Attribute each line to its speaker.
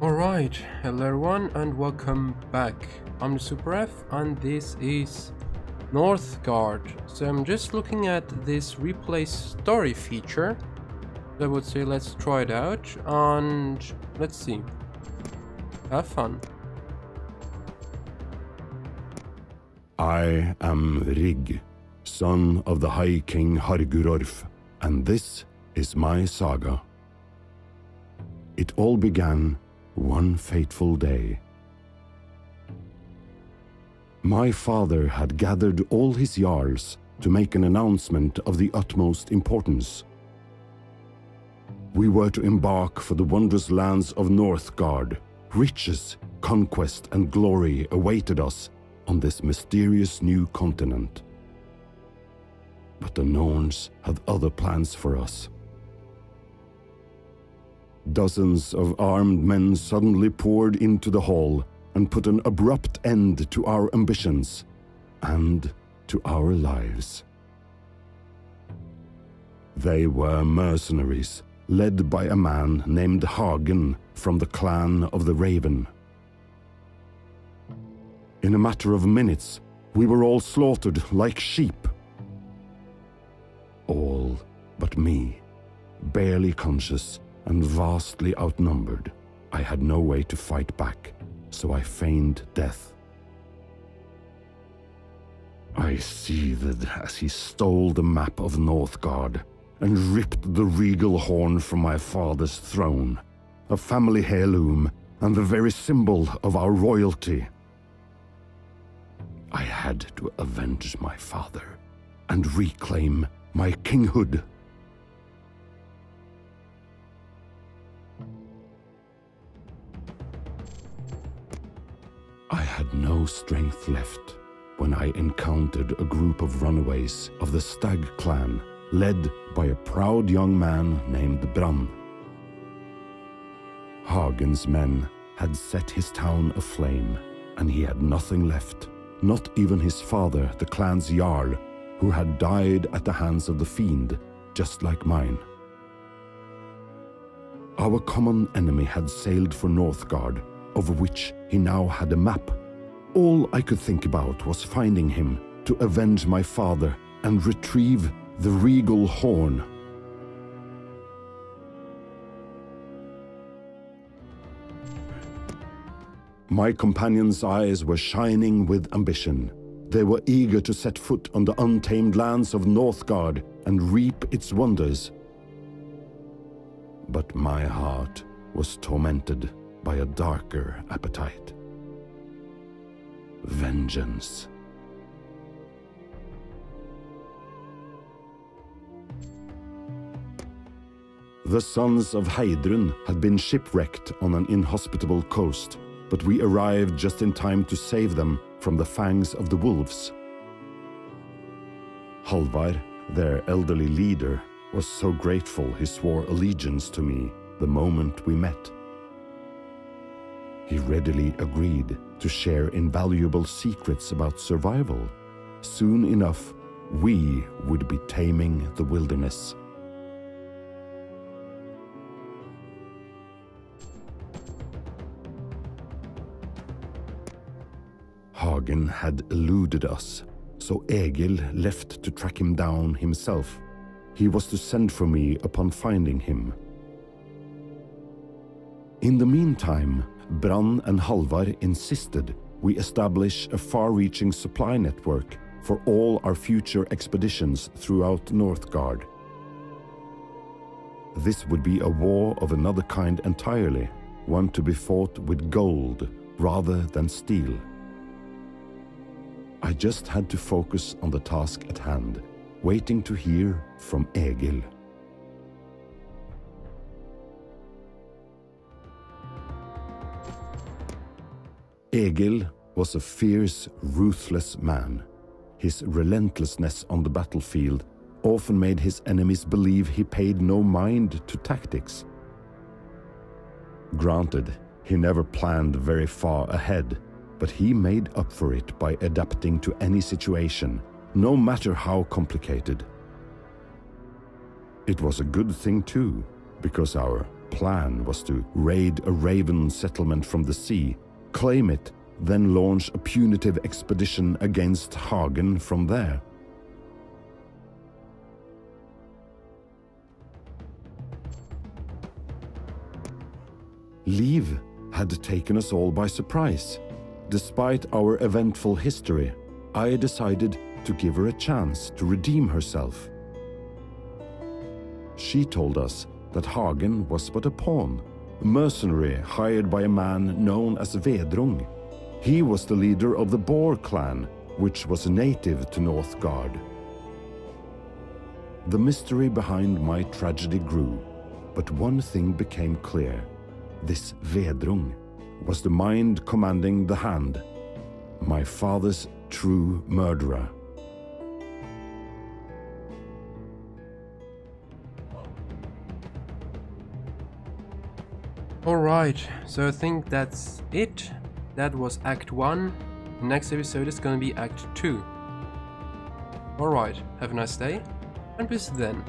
Speaker 1: Alright, hello everyone and welcome back. I'm the Super F and this is Northgard. So I'm just looking at this replay story feature. I would say let's try it out and let's see. Have fun.
Speaker 2: I am Rig, son of the High King Hargurorf, and this is my saga. It all began one fateful day. My father had gathered all his jarls to make an announcement of the utmost importance. We were to embark for the wondrous lands of Northgard. Riches, conquest, and glory awaited us on this mysterious new continent. But the Norns had other plans for us. Dozens of armed men suddenly poured into the hall and put an abrupt end to our ambitions and to our lives. They were mercenaries, led by a man named Hagen from the clan of the Raven. In a matter of minutes, we were all slaughtered like sheep. All but me, barely conscious and vastly outnumbered. I had no way to fight back, so I feigned death. I seethed as he stole the map of Northgard and ripped the regal horn from my father's throne, a family heirloom and the very symbol of our royalty. I had to avenge my father and reclaim my kinghood. I had no strength left when I encountered a group of runaways of the Stag clan, led by a proud young man named Bran. Hagen's men had set his town aflame, and he had nothing left. Not even his father, the clan's jarl, who had died at the hands of the fiend, just like mine. Our common enemy had sailed for Northgard, of which he now had a map. All I could think about was finding him to avenge my father and retrieve the regal horn. My companions' eyes were shining with ambition. They were eager to set foot on the untamed lands of Northgard and reap its wonders. But my heart was tormented by a darker appetite. Vengeance. The sons of Heidrun had been shipwrecked on an inhospitable coast, but we arrived just in time to save them from the fangs of the wolves. Halvar, their elderly leader, was so grateful he swore allegiance to me the moment we met. He readily agreed to share invaluable secrets about survival. Soon enough, we would be taming the wilderness. Hagen had eluded us, so Egil left to track him down himself. He was to send for me upon finding him. In the meantime, Bran and Halvar insisted we establish a far-reaching supply network for all our future expeditions throughout Northgard. This would be a war of another kind entirely, one to be fought with gold rather than steel. I just had to focus on the task at hand, waiting to hear from Egil. Egil was a fierce, ruthless man. His relentlessness on the battlefield often made his enemies believe he paid no mind to tactics. Granted, he never planned very far ahead, but he made up for it by adapting to any situation, no matter how complicated. It was a good thing too, because our plan was to raid a raven settlement from the sea, claim it, then launch a punitive expedition against Hagen from there. Liv had taken us all by surprise. Despite our eventful history, I decided to give her a chance to redeem herself. She told us that Hagen was but a pawn, a mercenary hired by a man known as Vedrung. He was the leader of the Boar clan, which was native to Northgard. The mystery behind my tragedy grew, but one thing became clear. This Vedrung was the mind commanding the hand, my father's true murderer.
Speaker 1: Alright, so I think that's it. That was Act 1. The next episode is gonna be Act 2. Alright, have a nice day, and bis then.